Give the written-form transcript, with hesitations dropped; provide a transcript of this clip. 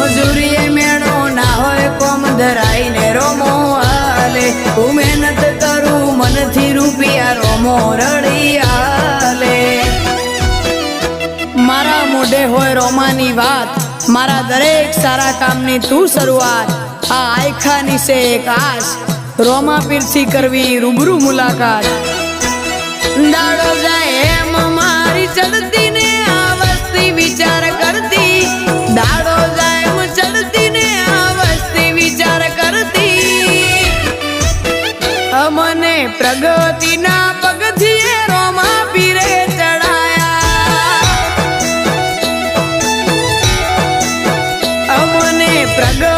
મજૂરીએ મેળો ના હોય કોમ ધરાઈને રોમો હાલે હું મહેનત કરું મનથી રૂપિયા રોમો રડી હાલે મારા મોઢે હોય રોમાની વાત મારા દરેક સારા કામની તું શરૂઆત આ આયખાની છે એક આશ રોમા પીરથી કરવી રૂબરૂ મુલાકાત દાડો જાય એમ મારી ચડતી ને આ વસ્તી વિચાર કરતી દાડો જાય એમ ચડતી ને આ વસ્તી વિચાર કરતી અમને પ્રગતિના પગથિયે રોમા પીરે ચડાયા અમને પ્રગતિ